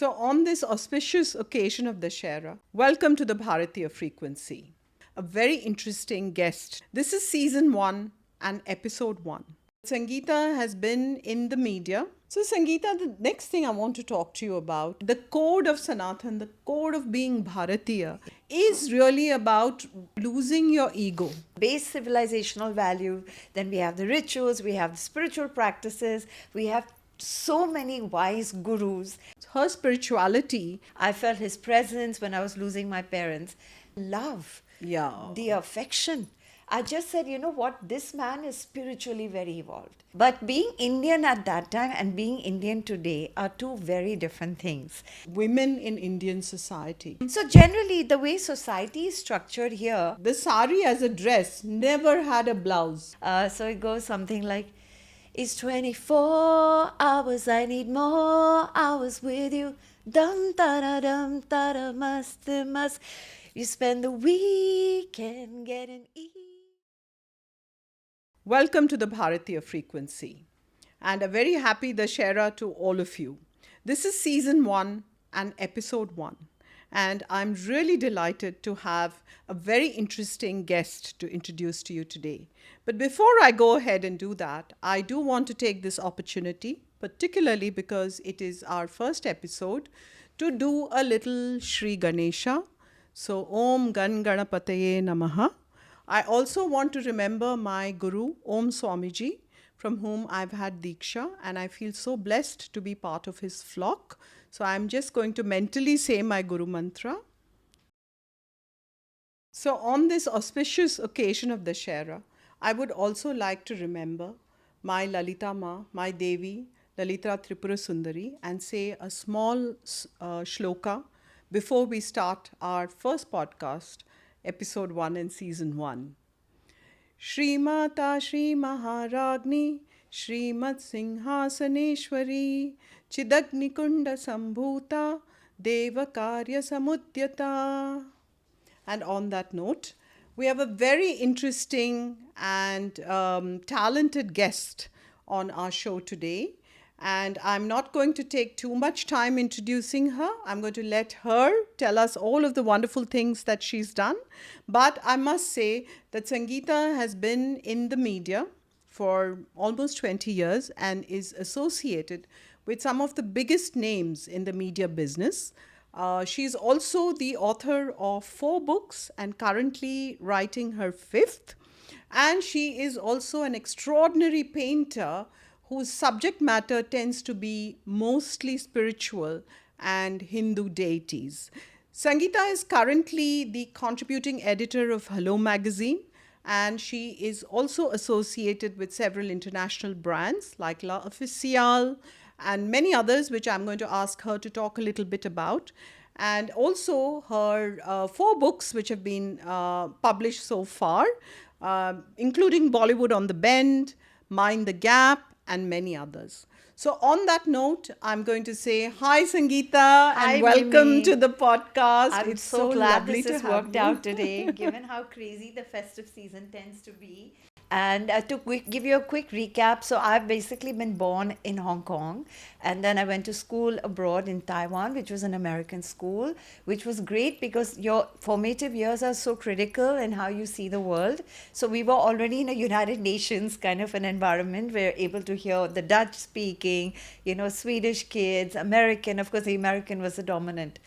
So, on this auspicious occasion of Dashera, welcome to the Bharatiya Frequency. A very interesting guest. This is season 1 and episode 1. Sangeeta has been in the media. So, Sangeeta, the next thing I want to talk to you about, the code of Sanatan, the code of being Bharatiya, is really about losing your ego. Base civilizational value, then we have the rituals, we have the spiritual practices, we have so many wise gurus. Her spirituality, I felt his presence when I was losing my parents. Love, yeah. the affection. I just said, you know what, this man is spiritually very evolved. But being Indian at that time and being Indian today are two very different things. Women in Indian society. So, generally, the way society is structured here, The sari as a dress never had a blouse. so it goes something like, it's 24 hours, I need more hours with you. Dum da da must. You spend the weekend getting Welcome to the Bharatiya Frequency, and a very happy Dashera to all of you. This is season 1 and episode 1, and I'm really delighted to have a very interesting guest to introduce to you today. But before I go ahead and do that, I do want to take this opportunity, particularly because it is our first episode, to do a little Shri Ganesha. So, Om Gan Ganapataye Namaha. I also want to remember my Guru, Om Swamiji, from whom I've had Diksha, and I feel so blessed to be part of his flock. So I'm just going to mentally say my Guru Mantra. So, on this auspicious occasion of Dashera, I would also like to remember my Lalita Ma, my Devi, Lalita Tripura Sundari, and say a small shloka before we start our first podcast, episode 1 in season 1. Shrimata Shri Maharagni Shrimat Singhasaneshwari Chidagni Kunda Sambhuta Devakarya Samudyata. And on that note, we have a very interesting and talented guest on our show today. And I'm not going to take too much time introducing her. I'm going to let her tell us all of the wonderful things that she's done. But I must say that Sangeeta has been in the media for almost 20 years and is associated with some of the biggest names in the media business. She's also the author of 4 books and currently writing her 5th. And she is also an extraordinary painter whose subject matter tends to be mostly spiritual and Hindu deities. Sangeeta is currently the contributing editor of Hello Magazine, and she is also associated with several international brands like La Official and many others, which I'm going to ask her to talk a little bit about. And also her 4 books, which have been published so far, including Bollywood on the Bend, Mind the Gap, and many others. So, on that note, I'm going to say hi, Sangeeta, Hi, and welcome Mimi. to the podcast. I'm It's so glad lovely this to has have worked you. out today, given how crazy the festive season tends to be. And give you a quick recap, so I've basically been born in Hong Kong, and then I went to school abroad in Taiwan, which was an American school, which was great because your formative years are so critical in how you see the world. So we were already in a United Nations kind of an environment. We're able to hear the Dutch speaking, Swedish kids, American. Of course, the American was the dominant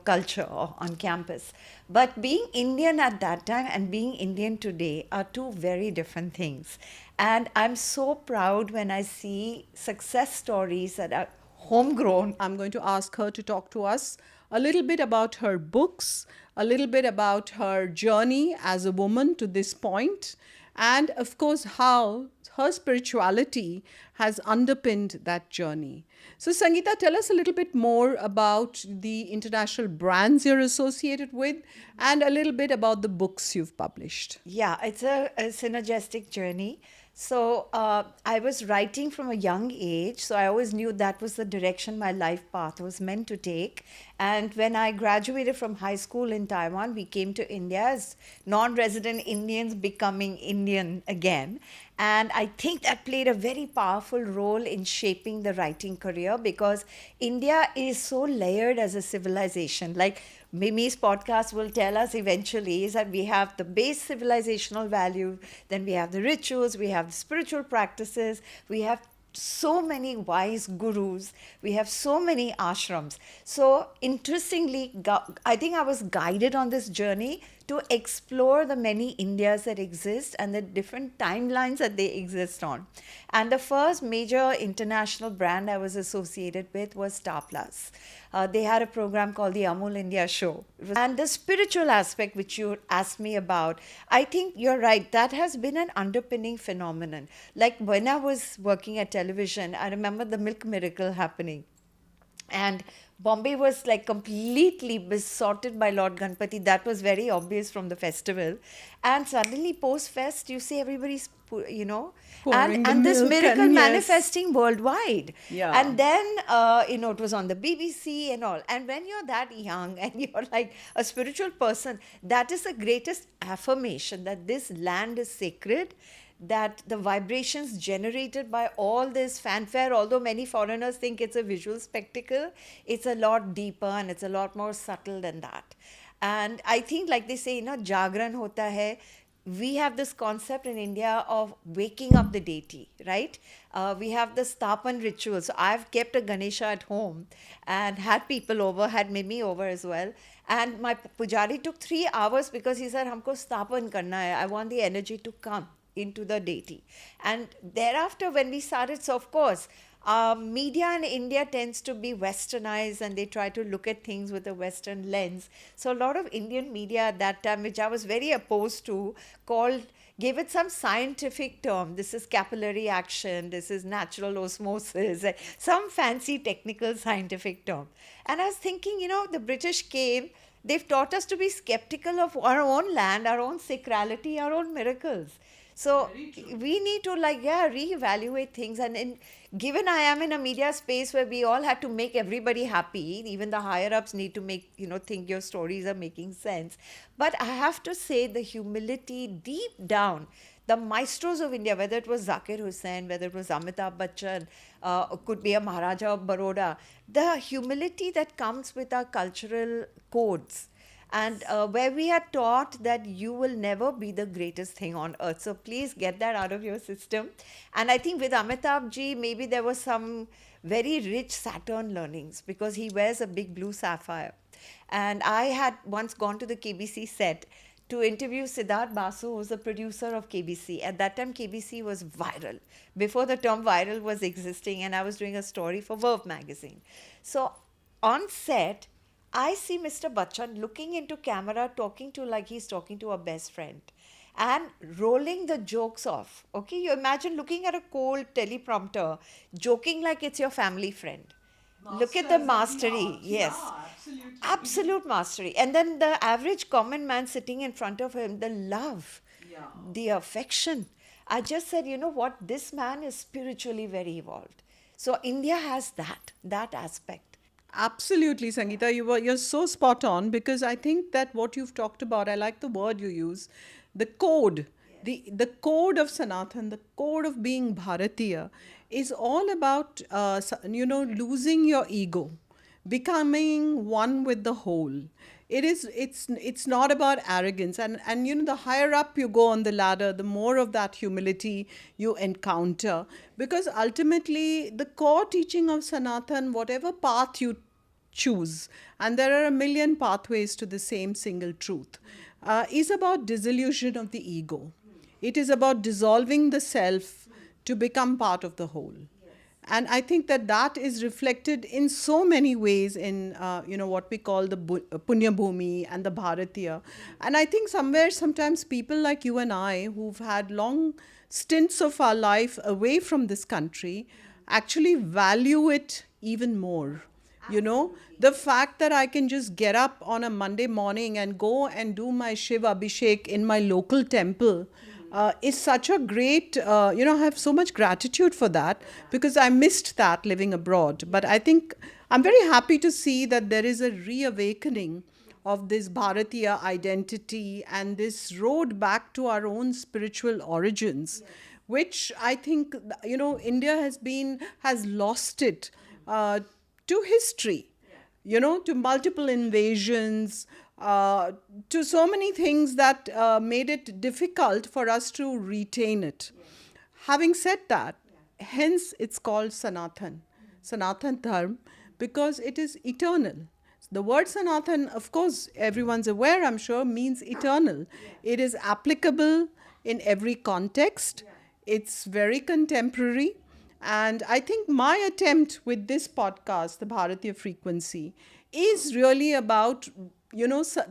culture on campus. But being Indian at that time and being Indian today are two very different things. And I'm so proud when I see success stories that are homegrown. I'm going to ask her to talk to us a little bit about her books, a little bit about her journey as a woman to this point, and of course, how her spirituality has underpinned that journey. So, Sangeeta, tell us a little bit more about the international brands you're associated with and a little bit about the books you've published. Yeah, it's a synergistic journey. So I was writing from a young age, so I always knew that was the direction my life path was meant to take. And when I graduated from high school in Taiwan, we came to India as non-resident Indians becoming Indian again. And I think that played a very powerful role in shaping the writing career, because India is so layered as a civilization. Like Mimi's podcast will tell us eventually, is that we have the base civilizational value, then we have the rituals, we have the spiritual practices, we have so many wise gurus, we have so many ashrams. So interestingly, I think I was guided on this journey to explore the many Indias that exist and the different timelines that they exist on. And the first major international brand I was associated with was Star Plus. They had a program called the Amul India Show. And the spiritual aspect, which you asked me about, I think you're right. That has been an underpinning phenomenon. Like when I was working at television, I remember the Milk Miracle happening. And Bombay was like completely besotted by Lord Ganpati. That was very obvious from the festival. And suddenly, post fest, you see everybody's, Pouring the and this milk miracle and yes. manifesting worldwide. Yeah. And then, it was on the BBC and all. And when you're that young and you're like a spiritual person, that is the greatest affirmation that this land is sacred, that the vibrations generated by all this fanfare, although many foreigners think it's a visual spectacle, it's a lot deeper and it's a lot more subtle than that. And I think, like they say, Jagran hota hai. We have this concept in India of waking up the deity, right? We have the Stapan ritual. So I've kept a Ganesha at home and had people over, had Mimi over as well. And my pujari took 3 hours because he said, Humko Stapan karna hai. I want the energy to come into the deity. And thereafter, when we started, so of course, media in India tends to be westernized and they try to look at things with a Western lens. So a lot of Indian media at that time, which I was very opposed to, gave it some scientific term. This is capillary action, this is natural osmosis, some fancy technical scientific term. And I was thinking, the British came, they've taught us to be skeptical of our own land, our own sacrality, our own miracles. So we need to reevaluate things. And given I am in a media space where we all have to make everybody happy, even the higher ups need to make, think your stories are making sense. But I have to say the humility deep down, the maestros of India, whether it was Zakir Hussain, whether it was Amitabh Bachchan, could be a Maharaja of Baroda, the humility that comes with our cultural codes, and where we are taught that you will never be the greatest thing on earth. So please get that out of your system. And I think with Amitabh ji, maybe there was some very rich Saturn learnings because he wears a big blue sapphire. And I had once gone to the KBC set to interview Siddharth Basu, who's the producer of KBC. At that time, KBC was viral, before the term viral was existing, and I was doing a story for Verve magazine. So on set, I see Mr. Bachchan looking into camera, talking to like he's talking to a best friend and rolling the jokes off. Okay, you imagine looking at a cold teleprompter, joking like it's your family friend. Look at the mastery. Yes. Absolute mastery. And then the average common man sitting in front of him, the love, the affection. I just said, you know what, this man is spiritually very evolved. So India has that aspect. Absolutely, Sangeeta. You're so spot on because I think that what you've talked about, I like the word you use, the code, the code of Sanatan, the code of being Bharatiya, is all about losing your ego, becoming one with the whole. It's not about arrogance, and the higher up you go on the ladder, the more of that humility you encounter, because ultimately the core teaching of Sanatan, whatever path you choose, and there are a million pathways to the same single truth, is about dissolution of the ego. It is about dissolving the self to become part of the whole. And I think that is reflected in so many ways in what we call the Punya Bhumi and the Bharatiya. And I think sometimes people like you and I who've had long stints of our life away from this country actually value it even more. The fact that I can just get up on a Monday morning and go and do my Shiv Abhishek in my local temple is such a great, I have so much gratitude for that because I missed that living abroad. But I think I'm very happy to see that there is a reawakening of this Bharatiya identity and this road back to our own spiritual origins, which I think, India has lost it to history, to multiple invasions, to so many things that made it difficult for us to retain it. Having said that, hence it's called Sanatan Dharma, because it is eternal. The word Sanatan, of course, everyone's aware, I'm sure, means eternal. It is applicable in every context. It's very contemporary. And I think my attempt with this podcast, the Bharatiya Frequency, is really about,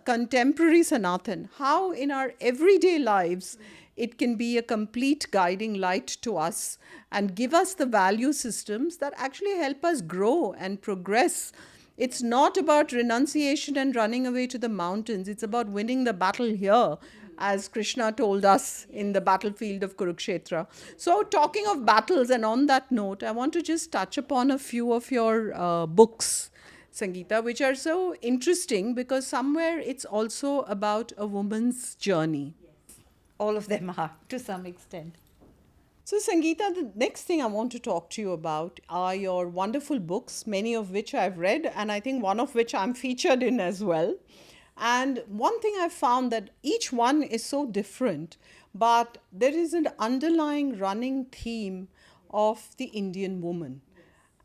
contemporary Sanatan, how in our everyday lives it can be a complete guiding light to us and give us the value systems that actually help us grow and progress. It's not about renunciation and running away to the mountains. It's about winning the battle here, as Krishna told us in the battlefield of Kurukshetra. So, talking of battles, and on that note, I want to just touch upon a few of your books, Sangeeta, which are so interesting because somewhere it's also about a woman's journey. All of them are, to some extent. So, Sangeeta, the next thing I want to talk to you about are your wonderful books, many of which I've read, and I think one of which I'm featured in as well. And one thing I found that each one is so different, but there is an underlying running theme of the Indian woman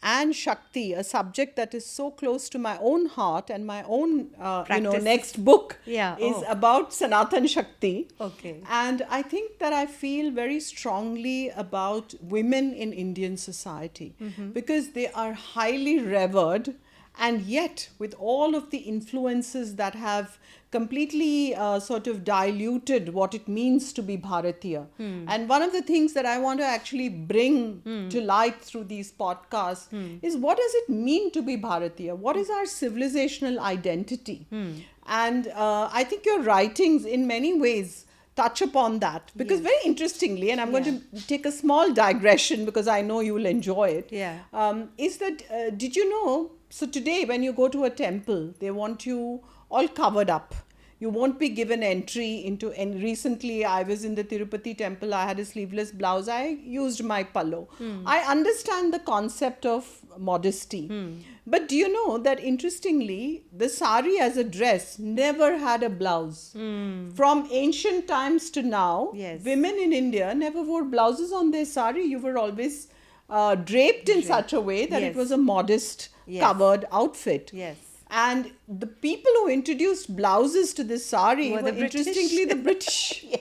and Shakti, a subject that is so close to my own heart, and my own, Practice. next book Yeah, is oh. about Sanatan Shakti. Okay. And I think that I feel very strongly about women in Indian society because they are highly revered, and yet with all of the influences that have completely sort of diluted what it means to be Bharatiya. And one of the things that I want to actually bring to light through these podcasts is, what does it mean to be Bharatiya? What is our civilizational identity? And I think your writings in many ways touch upon that, because Yes. very interestingly, and I'm going to take a small digression because I know you will enjoy it, Yeah. is that, did you know, so today when you go to a temple, they want you all covered up. You won't be given entry into, and recently I was in the Tirupati temple, I had a sleeveless blouse, I used my pallo. I understand the concept of modesty. But do you know that interestingly, the sari as a dress never had a blouse. From ancient times to now, Yes. women in India never wore blouses on their sari. You were always draped in such a way that Yes. it was a modest, Yes. covered outfit. Yes. And the people who introduced blouses to this sari Were were the British. interestingly the British. Yes.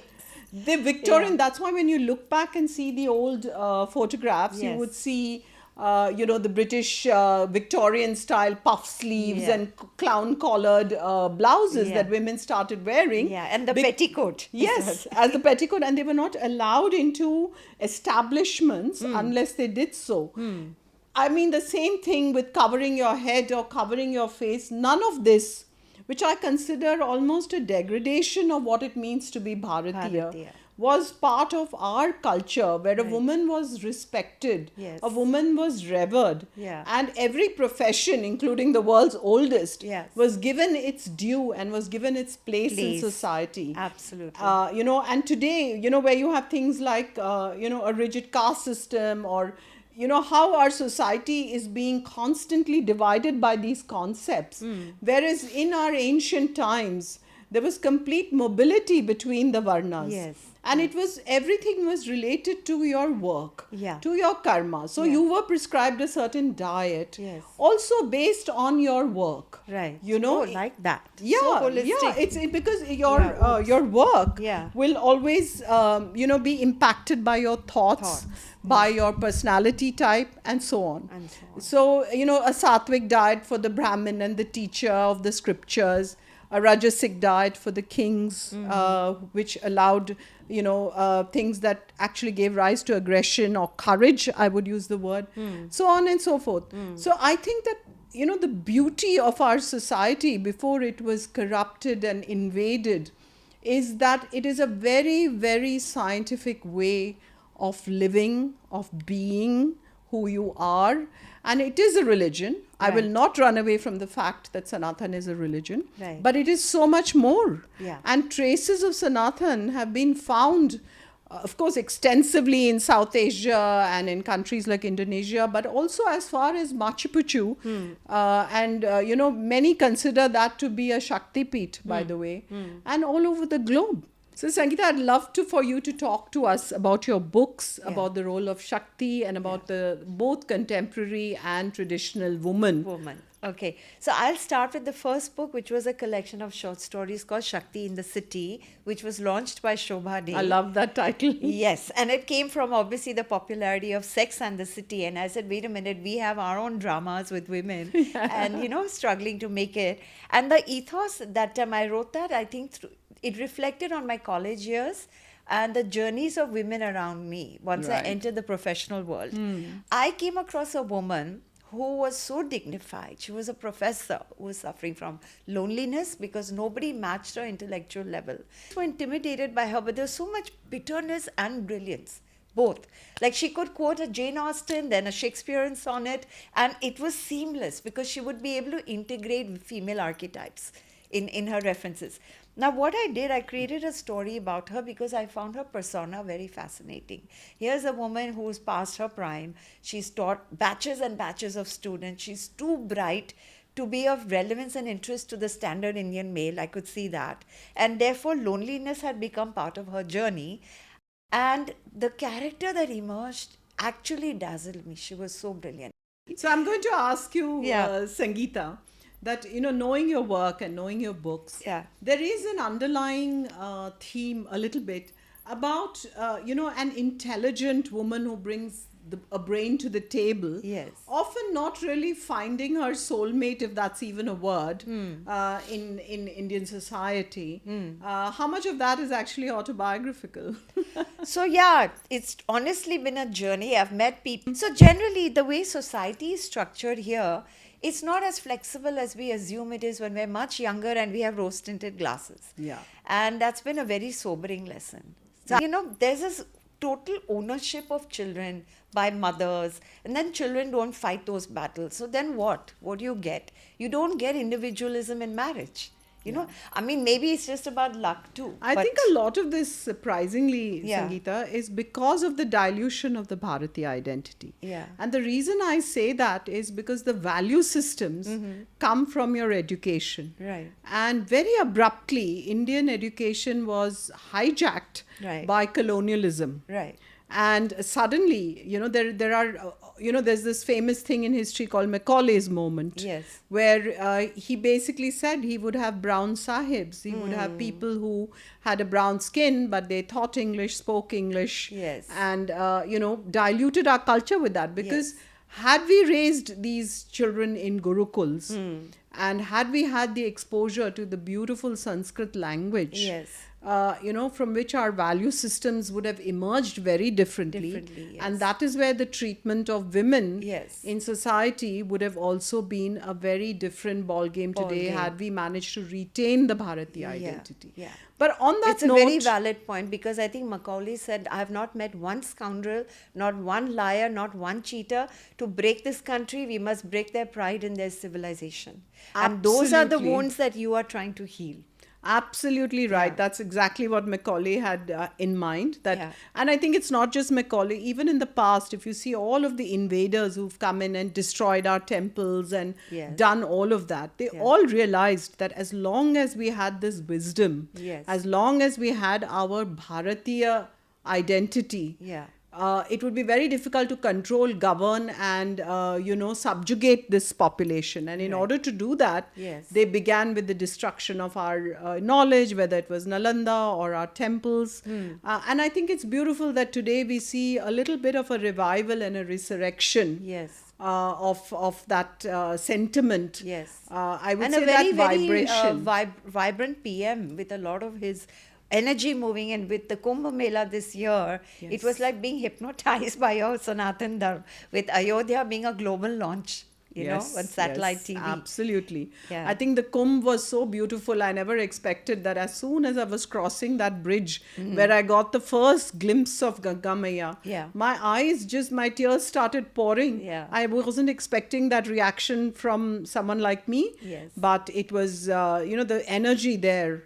The Victorian, Yeah. that's why when you look back and see the old photographs, you Yes. would see, the British Victorian style puff sleeves Yeah. and clown collared blouses Yeah. that women started wearing. Yeah, and the Bec- petticoat. Yes, as the petticoat, and they were not allowed into establishments Hmm. unless they did so. I mean, the same thing with covering your head or covering your face. None of this, which I consider almost a degradation of what it means to be Bharatiya, Bharatiya. was part of our culture, where a Right. woman was respected, Yes. a woman was revered, Yeah. and every profession, including the world's oldest, Yes. was given its due and was given its place in Place. society. Absolutely. And today, where you have things like, a rigid caste system, or, how our society is being constantly divided by these concepts. Whereas in our ancient times, there was complete mobility between the varnas. Yes. And everything was related to your work, Yeah. to your karma. So Yeah. you were prescribed a certain diet, Yes. also based on your work. Right. Oh, like that. yeah, So holistic. because your Yeah. your work Yeah. will always be impacted by your thoughts, by your personality type, and so on. And so on. So, a sattvic diet for the Brahmin and the teacher of the scriptures, a Rajasic diet for the kings, which allowed, things that actually gave rise to aggression or courage, I would use the word, so on and so forth. So I think that, the beauty of our society before it was corrupted and invaded is that it is a very, very scientific way of living, of being who you are. And it is a religion. I will Right. not run away from the fact that Sanatan is a religion. Right. But it is so much more. Yeah. And traces of Sanatan have been found of course, extensively in South Asia and in countries like Indonesia, but also as far as Machu Picchu. And, many consider that to be a Shakti Peeth, by the way, and all over the globe. So, Sangeeta, I'd love for you to talk to us about your books, about the role of Shakti and about the both contemporary and traditional woman. Okay, so I'll start with the first book, which was a collection of short stories called Shakti in the City, which was launched by Shobha Dey. I love that title. Yes, and it came from obviously the popularity of Sex and the City. And I said, wait a minute, we have our own dramas with women and, struggling to make it. And the ethos that time I wrote that, I think it reflected on my college years and the journeys of women around me once I entered the professional world. I came across a woman who was so dignified. She was a professor who was suffering from loneliness because nobody matched her intellectual level. So intimidated by her, but there was so much bitterness and brilliance, both. Like she could quote a Jane Austen, then a Shakespearean sonnet, and it was seamless because she would be able to integrate female archetypes in her references. Now, what I did, I created a story about her because I found her persona very fascinating. Here's a woman who's past her prime. She's taught batches and batches of students. She's too bright to be of relevance and interest to the standard Indian male. I could see that. And therefore, loneliness had become part of her journey. And the character that emerged actually dazzled me. She was so brilliant. So I'm going to ask you, Sangeeta, that knowing your work and knowing your books, there is an underlying theme a little bit about an intelligent woman who brings a brain to the table, often not really finding her soulmate, if that's even a word, in Indian society. How much of that is actually autobiographical? So it's honestly been a journey. I've met people. So generally the way society is structured here, it's not as flexible as we assume it is when we're much younger and we have rose-tinted glasses. And that's been a very sobering lesson. So, there's this total ownership of children by mothers, and then children don't fight those battles. So then what? What do you get? You don't get individualism in marriage. I mean, maybe it's just about luck too. I think a lot of this, surprisingly, Sangeeta, is because of the dilution of the Bharatiya identity. And the reason I say that is because the value systems come from your education. And very abruptly, Indian education was hijacked by colonialism. And suddenly, there are, there's this famous thing in history called Macaulay's moment, where he basically said he would have brown sahibs. He would have people who had a brown skin, but they thought English, spoke English, and, diluted our culture with that. Because had we raised these children in gurukuls, and had we had the exposure to the beautiful Sanskrit language, from which our value systems would have emerged very differently. And that is where the treatment of women in society would have also been a very different ballgame today had we managed to retain the Bharatiya identity. But on that note... It's a very valid point, because I think Macaulay said, I have not met one scoundrel, not one liar, not one cheater. To break this country, we must break their pride in their civilization. And those are the wounds that you are trying to heal. Absolutely right. That's exactly what Macaulay had in mind. And I think it's not just Macaulay. Even in the past, if you see all of the invaders who've come in and destroyed our temples and done all of that, they all realized that as long as we had this wisdom, as long as we had our Bharatiya identity, it would be very difficult to control, govern, and subjugate this population. And in order to do that, they began with the destruction of our knowledge, whether it was Nalanda or our temples. And I think it's beautiful that today we see a little bit of a revival and a resurrection of that sentiment. I would say that vibration. Very vibrant PM with a lot of his energy moving. And with the Kumbh Mela this year, it was like being hypnotized by your Sanatan Dharma, with Ayodhya being a global launch, on satellite TV. Absolutely. I think the Kumbh was so beautiful. I never expected that as soon as I was crossing that bridge where I got the first glimpse of Ganga Maiya, my tears started pouring. I wasn't expecting that reaction from someone like me, but it was, the energy there.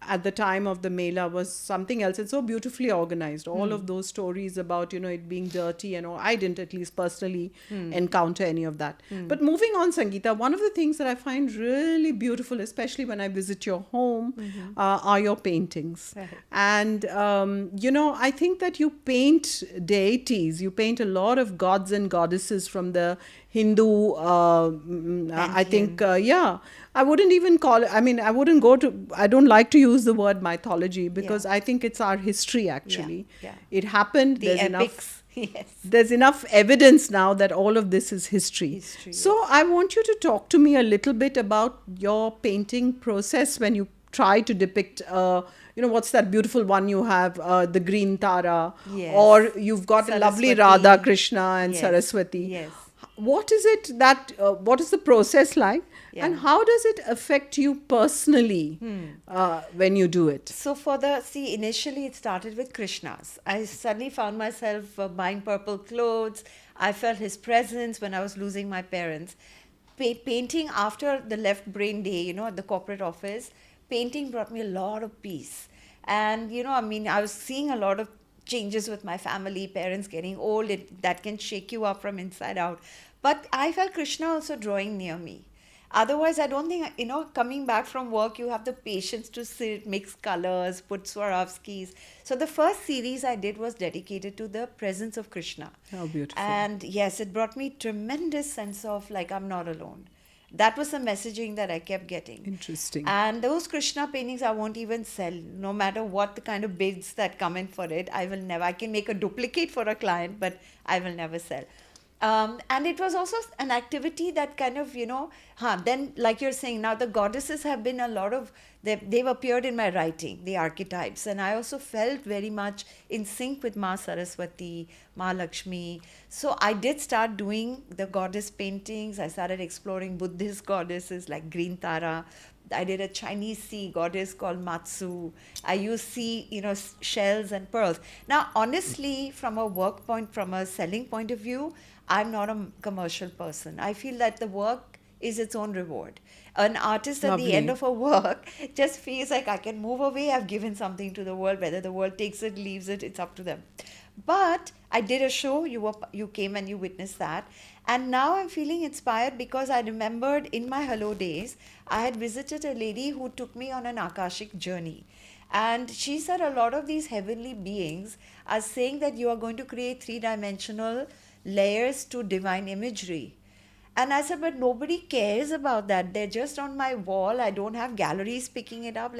at the time of the Mela was something else. It's so beautifully organized. All of those stories about, it being dirty and all. I didn't, at least personally, encounter any of that. But moving on, Sangeeta, one of the things that I find really beautiful, especially when I visit your home, are your paintings. Right. And, I think that you paint deities. You paint a lot of gods and goddesses from the Hindu, I think, yeah. I wouldn't even call it, I don't like to use the word mythology because I think it's our history actually. yeah. It happened. The epics. Yes. There's enough evidence now that all of this is history. History, So I want you to talk to me a little bit about your painting process when you try to depict, what's that beautiful one you have, the green Tara, Yes. or you've got a lovely Saraswati. Radha Krishna and Yes. Saraswati. Yes. What is it that, what is the process like? Yeah. And how does it affect you personally when you do it? So initially it started with Krishna's. I suddenly found myself buying purple clothes. I felt his presence when I was losing my parents. Painting after the left brain day, at the corporate office, painting brought me a lot of peace. And, I was seeing a lot of changes with my family, parents getting old, that can shake you up from inside out. But I felt Krishna also drawing near me. Otherwise, I don't think, coming back from work, you have the patience to sit, mix colors, put Swarovskis. So the first series I did was dedicated to the presence of Krishna. How beautiful. And yes, it brought me tremendous sense of like, I'm not alone. That was the messaging that I kept getting. Interesting. And those Krishna paintings I won't even sell. No matter what the kind of bids that come in for it, I can make a duplicate for a client, but I will never sell. And it was also an activity that kind of, then like you're saying, now the goddesses have been a lot of, they've appeared in my writing, the archetypes. And I also felt very much in sync with Ma Saraswati, Ma Lakshmi. So I did start doing the goddess paintings. I started exploring Buddhist goddesses like Green Tara. I did a Chinese sea goddess called Matsu. I use sea, shells and pearls. Now, honestly, from a selling point of view, I'm not a commercial person. I feel that the work is its own reward. An artist at the Lovely. end of a work just feels like I can move away. I've given something to the world. Whether the world takes it, leaves it, it's up to them. But I did a show. You came and you witnessed that. And now I'm feeling inspired because I remembered in my Hello days, I had visited a lady who took me on an Akashic journey. And she said a lot of these heavenly beings are saying that you are going to create three-dimensional layers to divine imagery. And I said, but nobody cares about that. They're just on my wall. I don't have galleries picking it up,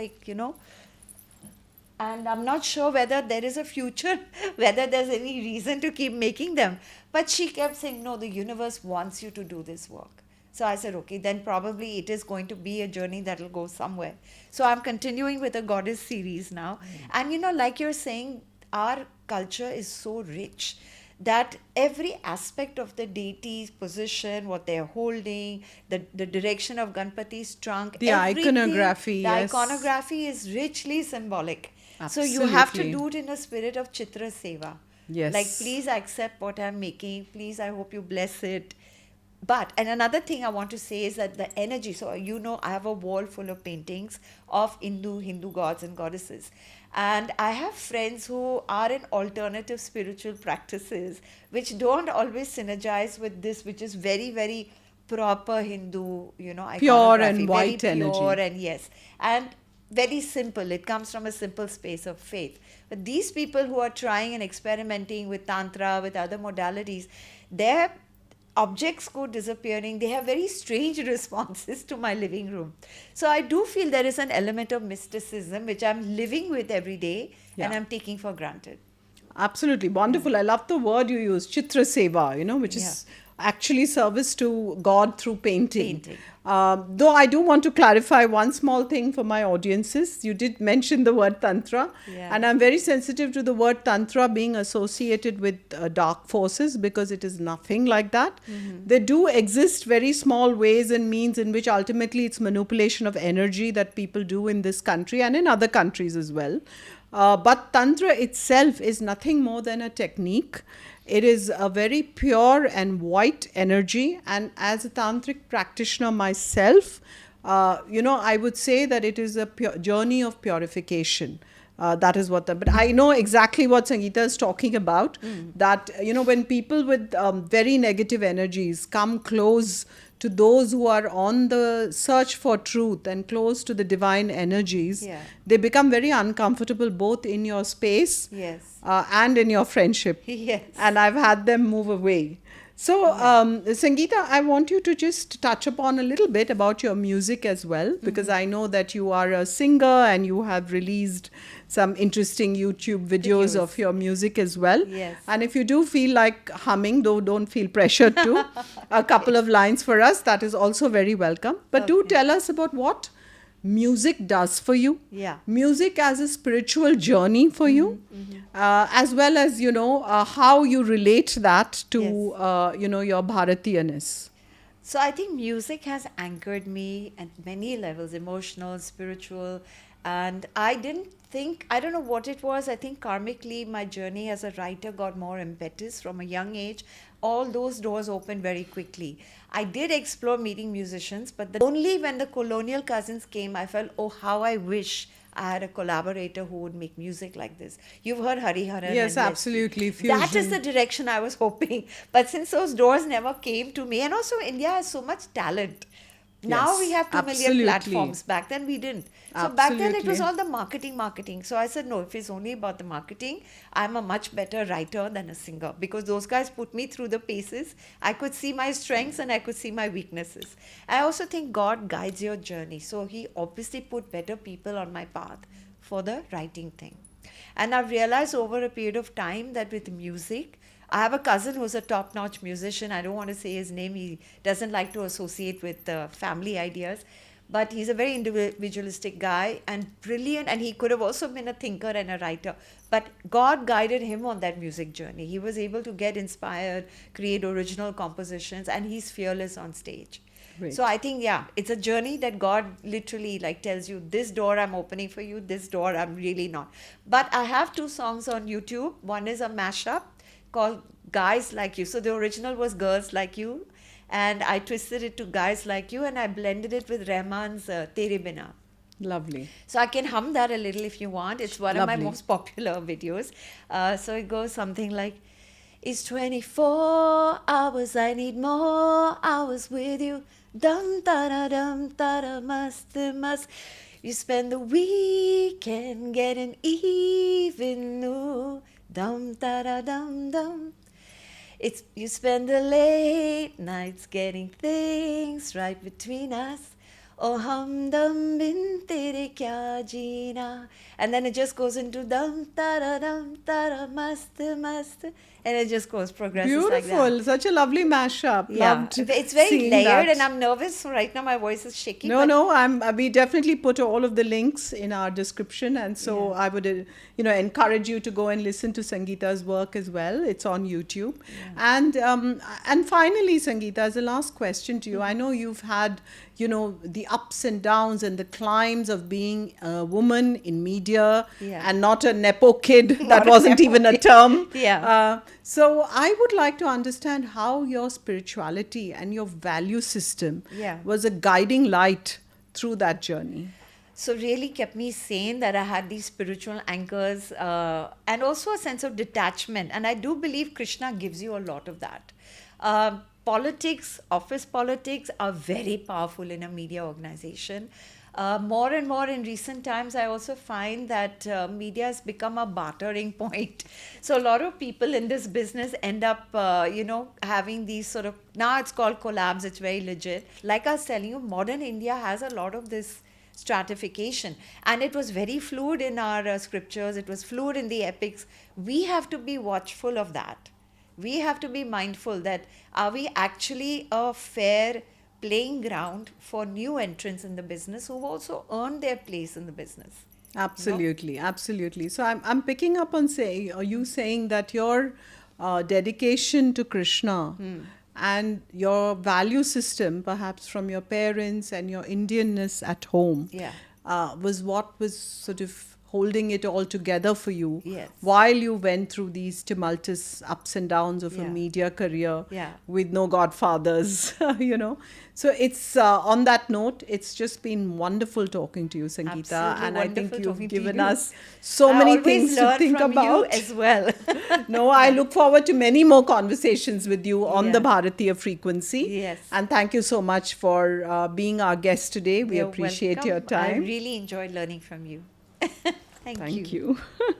and I'm not sure whether there is a future, whether there's any reason to keep making them. But she kept saying, no, the universe wants you to do this work. So I said, okay, then probably it is going to be a journey that will go somewhere. So I'm continuing with the goddess series now. And like you're saying, our culture is so rich that every aspect of the deity's position, what they're holding, the direction of Ganpati's trunk, The everything, iconography, the yes. iconography is richly symbolic. So you have to Absolutely. do it in a spirit of Chitra Seva. Yes. Like, please accept what I'm making. Please, I hope you bless it. But, and another thing I want to say is that the energy, so I have a wall full of paintings of Hindu gods and goddesses. And I have friends who are in alternative spiritual practices, which don't always synergize with this, which is very, very proper Hindu, Pure and iconography. white Very pure energy. and yes. And very simple. It comes from a simple space of faith. But these people who are trying and experimenting with Tantra, with other modalities, their objects go disappearing. They have very strange responses to my living room. So I do feel there is an element of mysticism which I'm living with every day and Yeah. I'm taking for granted. Absolutely wonderful. I love the word you use, Chitra Seva, which is actually service to God through painting. Painting. Though I do want to clarify one small thing for my audiences. You did mention the word Tantra, Yeah. and I'm very sensitive to the word Tantra being associated with dark forces because it is nothing like that. There do exist very small ways and means in which ultimately it's manipulation of energy that people do in this country and in other countries as well. But Tantra itself is nothing more than a technique. It is a very pure and white energy. And as a tantric practitioner myself, I would say that it is a journey of purification. That is what but I know exactly what Sangeeta is talking about. That, when people with very negative energies come close to those who are on the search for truth and close to the divine energies, Yeah. they become very uncomfortable both in your space Yes. and in your friendship. Yes. And I've had them move away. So, Sangeeta, I want you to just touch upon a little bit about your music as well, because I know that you are a singer and you have released some interesting YouTube videos of Videos. your music as well. Yes. And if you do feel like humming, though don't feel pressured to, a couple of lines for us, that is also very welcome. But do Okay. tell us about what music does for you. Yeah. Music as a spiritual journey for you, as well as, how you relate that to, Yes. your Bharatiyaness. So I think music has anchored me at many levels, emotional, spiritual, and I don't know what it was. I think karmically, my journey as a writer got more impetus from a young age. All those doors opened very quickly. I did explore meeting musicians, but only when the colonial cousins came, I felt, oh, how I wish I had a collaborator who would make music like this. You've heard Hariharan. Yes, and absolutely. That is Fusion. the direction I was hoping. But since those doors never came to me, and also India has so much talent. Now we Yes, have 2 million absolutely. platforms. Back then we didn't. So back then it was Absolutely. all the marketing. So I said, no, if it's only about the marketing, I'm a much better writer than a singer because those guys put me through the paces. I could see my strengths and I could see my weaknesses. I also think God guides your journey. So He obviously put better people on my path for the writing thing. And I've realized over a period of time that with music, I have a cousin who's a top notch musician. I don't want to say his name, he doesn't like to associate with family ideas. But he's a very individualistic guy and brilliant, and he could have also been a thinker and a writer. But God guided him on that music journey. He was able to get inspired, create original compositions, and he's fearless on stage. Great. So I think, yeah, it's a journey that God literally like tells you, this door I'm opening for you, this door I'm really not. But I have 2 songs on YouTube. One is a mashup called Guys Like You. So the original was Girls Like You, and I twisted it to Guys Like You, and I blended it with Rahman's Tere Bina. Lovely. So I can hum that a little if you want. It's one of my Lovely. most popular videos. So it goes something like, it's 24 hours, I need more hours with you. Dum da must. You spend the weekend getting even. Ooh. Dum dum. It's you spend the late nights getting things right between us. Oh hum dum bin tere kya jeena. And then it just goes into dum tada mast, and it just goes progresses like that. Beautiful. Such a lovely mashup. Yeah, Loved it's very seeing layered, that. and I'm nervous. So right now my voice is shaky. No, but no, we definitely put all of the links in our description, and so Yeah. I would, encourage you to go and listen to Sangeeta's work as well. It's on YouTube, and finally, Sangeeta, as a last question to you, I know you've had, the ups and downs and the climbs of being a woman in media, Yeah. and not a nepo kid. Not That a wasn't nepo even a kid. term. Yeah. So I would like to understand how your spirituality and your value system Yeah. was a guiding light through that journey. So really kept me sane that I had these spiritual anchors and also a sense of detachment. And I do believe Krishna gives you a lot of that. Politics, office politics are very powerful in a media organization. More and more in recent times, I also find that media has become a bartering point. So a lot of people in this business end up, having these sort of, now it's called collabs, it's very legit. Like I was telling you, modern India has a lot of this stratification, and it was very fluid in our scriptures, it was fluid in the epics. We have to be watchful of that. We have to be mindful that are we actually a fair playing ground for new entrants in the business who've also earned their place in the business. Absolutely, absolutely. So I'm picking up on you saying that your dedication to Krishna and your value system, perhaps from your parents and your Indianness at home, Yeah. was what was sort of holding it all together for you Yes. while you went through these tumultuous ups and downs of a Yeah. media career Yeah. with no godfathers, you know. So it's on that note, it's just been wonderful talking to you, Sangeeta, Absolutely and I think wonderful you've talking to given you. us so I many always things to learn think from about. you as well. No, I look forward to many more conversations with you on the Yeah. Bharatiya frequency. Yes. And thank you so much for being our guest today. We You're appreciate your welcome. I time. really enjoyed learning from you. Thank Thank you. you.